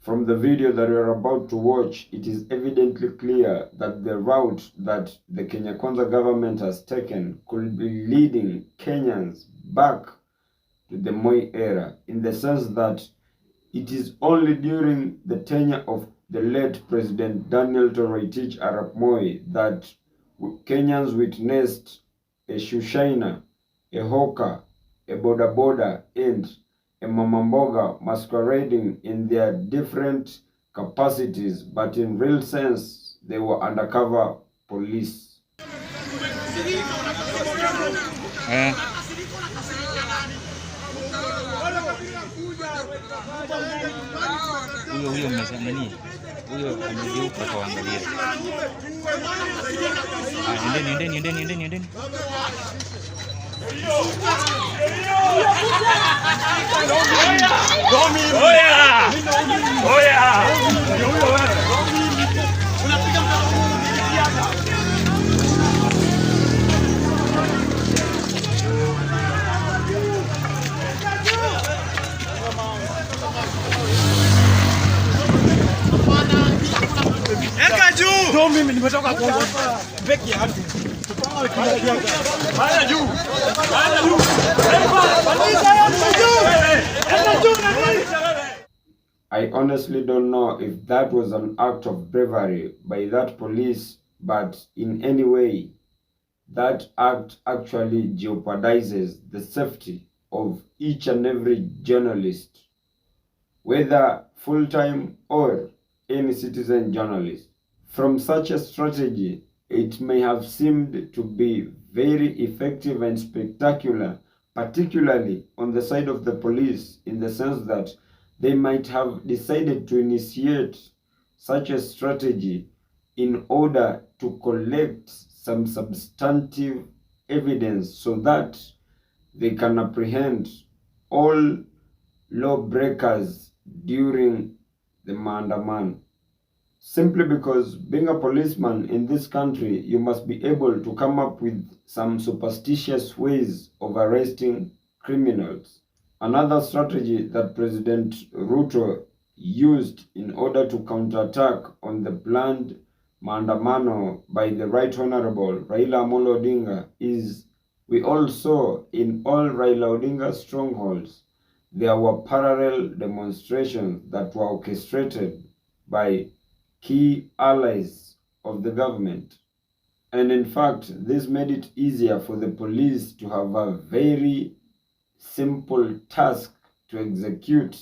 From the video that we are about to watch, it is evidently clear that the route that the Kenya Kwanza government has taken could be leading Kenyans back to the Moi era, in the sense that it is only during the tenure of the late President Daniel Toroitich Arap Moi that Kenyans witnessed a Shushaina, a hawker, a boda boda, and a mamamboga masquerading in their different capacities, but in real sense, they were undercover police. Huyo meza nani? Huyo amegeuka kwa angalia. Endeni. Ndio mimi nimetoka Kongo. Beki ya hadi. Haya juu. I honestly don't know if that was an act of bravery by that police, but in any way, that act actually jeopardizes the safety of each and every journalist, whether full-time or any citizen journalist. From such a strategy, it may have seemed to be very effective and spectacular, particularly on the side of the police, in the sense that they might have decided to initiate such a strategy in order to collect some substantive evidence so that they can apprehend all lawbreakers during the maandamano. Simply because being a policeman in this country, you must be able to come up with some superstitious ways of arresting criminals. Another strategy that President Ruto used in order to counterattack on the planned maandamano by the Right Honorable Raila Amolo Odinga is, we all saw in all Raila Odinga strongholds, there were parallel demonstrations that were orchestrated by key allies of the government. And in fact, this made it easier for the police to have a very simple task to execute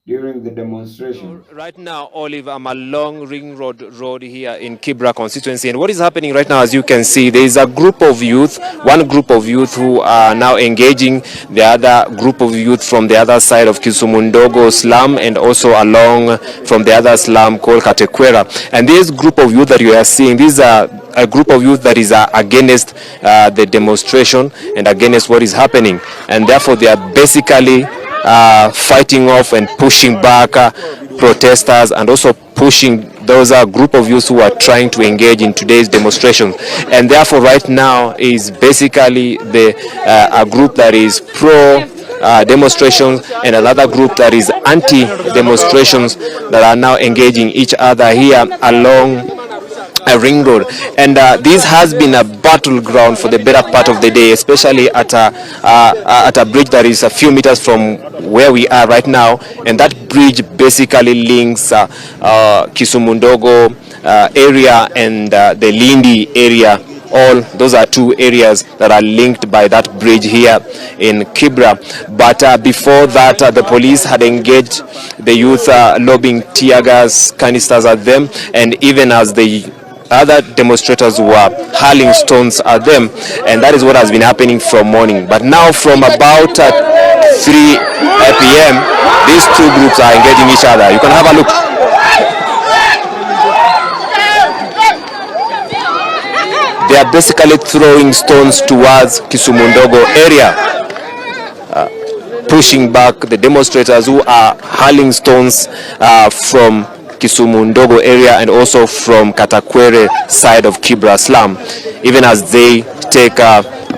during the demonstration. Right now, Olive, I'm along Ring Road here in Kibra constituency, and what is happening right now, as you can see, there is a group of youth, one group of youth who are now engaging the other group of youth from the other side of Kisumundogo slum, and also along from the other slum called Katekwera. And this group of youth that you are seeing, these are a group of youth that is against the demonstration and against what is happening, and therefore they are basically fighting off and pushing back protesters, and also pushing those group of youth who are trying to engage in today's demonstration. And therefore right now is basically a group that is pro demonstrations and another group that is anti-demonstrations that are now engaging each other here along a ring road. And this has been a battleground for the better part of the day, especially at a bridge that is a few meters from where we are right now. And that bridge basically links Kisumundogo area and the Lindi area. All those are two areas that are linked by that bridge here in Kibra. But before that, the police had engaged the youth, lobbing tear gas canisters at them, and even as the other demonstrators were hurling stones at them, and that is what has been happening from morning. But now from about 3 p.m. these two groups are engaging each other. You can have a look. They are basically throwing stones towards Kisumundogo area, pushing back the demonstrators who are hurling stones from Kisumundogo area and also from Katakwere side of Kibra slum, even as they take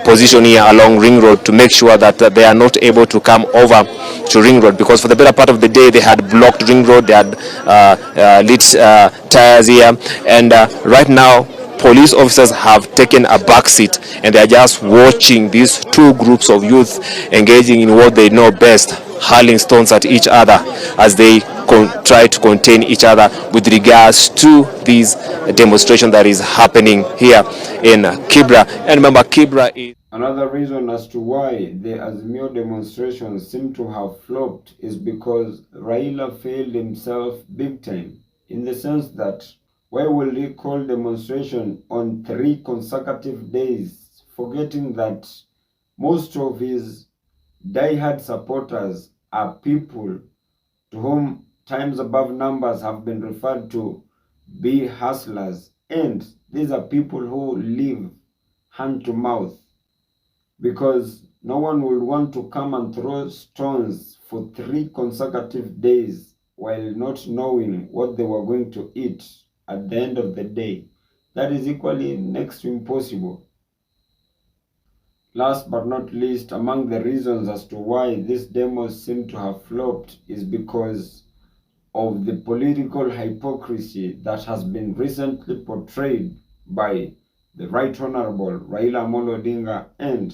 position here along Ring Road to make sure that they are not able to come over to Ring Road, because for the better part of the day they had blocked Ring Road, they had lit tires here, and right now police officers have taken a back seat and they are just watching these two groups of youth engaging in what they know best, hurling stones at each other as they try to contain each other with regards to this demonstration that is happening here in Kibra. And remember, Kibra is Another reason as to why the Azimio demonstrations seem to have flopped is because Raila failed himself big time, in the sense that why will he call demonstration on 3 consecutive days, forgetting that most of his die-hard supporters are people to whom times above numbers have been referred to be hustlers, and these are people who live hand to mouth, because no one will want to come and throw stones for 3 consecutive days while not knowing what they were going to eat at the end of the day. That is equally next to impossible. Last but not least, among the reasons as to why these demos seem to have flopped is because of the political hypocrisy that has been recently portrayed by the Right Honorable Raila Amolo Odinga and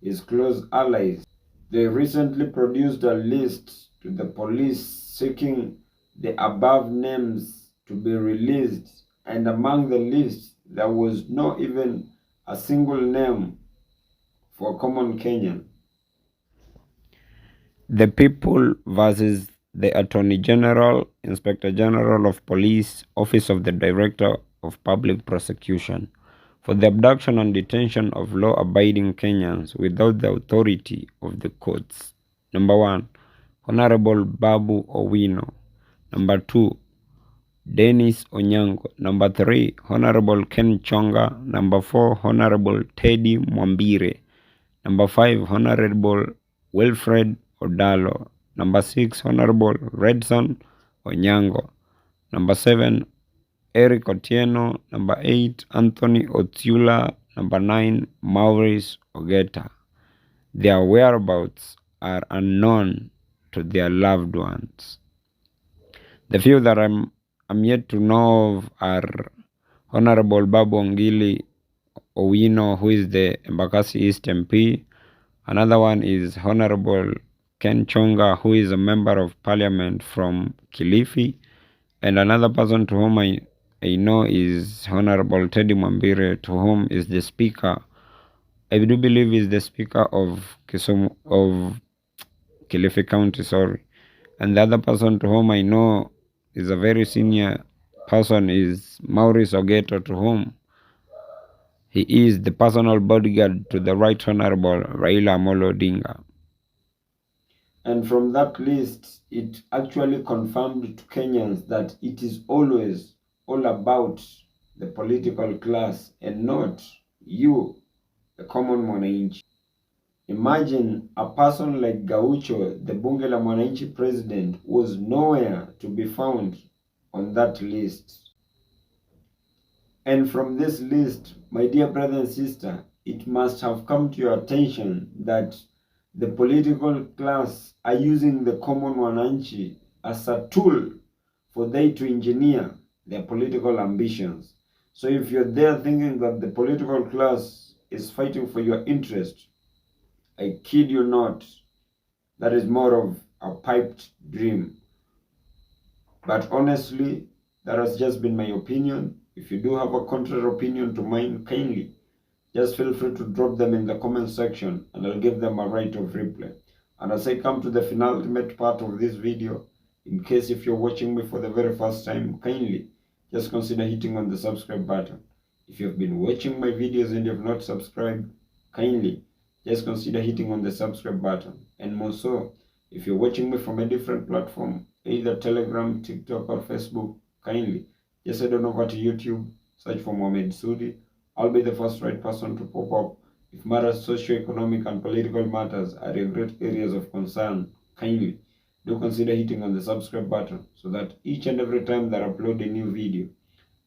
his close allies. They recently produced a list to the police seeking the above names to be released, and among the list there was not even a single name for a common Kenyan. The people versus the Attorney General, Inspector General of Police, Office of the Director of Public Prosecution, for the abduction and detention of law-abiding Kenyans without the authority of the courts. Number 1, Honorable Babu Owino. Number 2, Dennis Onyango. Number 3, Honorable Ken Chonga. Number 4, Honorable Teddy Mwambire. Number 5, Honorable Wilfred Odalo. Number 6, Honorable Redson Onyango. Number 7, Eric Otieno. Number 8, Anthony Otiula. Number 9, Maurice Ogeta. Their whereabouts are unknown to their loved ones. The few that I'm yet to know of are Honorable Babu Ongili Owino, who is the Embakasi East MP. Another one is Honorable Ken Chonga, who is a member of parliament from Kilifi. And another person to whom I know is Honorable Teddy Mwambire, to whom is the speaker. I do believe is the speaker of Kilifi County, sorry. And the other person to whom I know is a very senior person is Maurice Ogeto, to whom he is the personal bodyguard to the Right Honorable Raila Amolo Odinga. And from that list, it actually confirmed to Kenyans that it is always all about the political class and not you, the common mwananchi. Imagine a person like Gaucho, the Bunge la Mwananchi president, was nowhere to be found on that list. And from this list, my dear brother and sister, it must have come to your attention that the political class are using the common Mwananchi as a tool for they to engineer their political ambitions. So if you're there thinking that the political class is fighting for your interest, I kid you not, that is more of a piped dream. But honestly, that has just been my opinion. If you do have a contrary opinion to mine, kindly just feel free to drop them in the comment section and I'll give them a right of reply. And as I come to the penultimate part of this video, in case if you're watching me for the very first time, kindly just consider hitting on the subscribe button. If you've been watching my videos and you have not subscribed, kindly just consider hitting on the subscribe button. And more so, if you're watching me from a different platform, either Telegram, TikTok or Facebook, kindly just head on over to YouTube, search for Mohamed Sudi. I'll be the first right person to pop up. If matters socio-economic and political matters are your great areas of concern, kindly do consider hitting on the subscribe button so that each and every time that I upload a new video,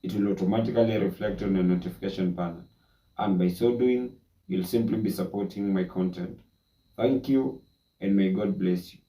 it will automatically reflect on your notification panel. And by so doing, you'll simply be supporting my content. Thank you, and may God bless you.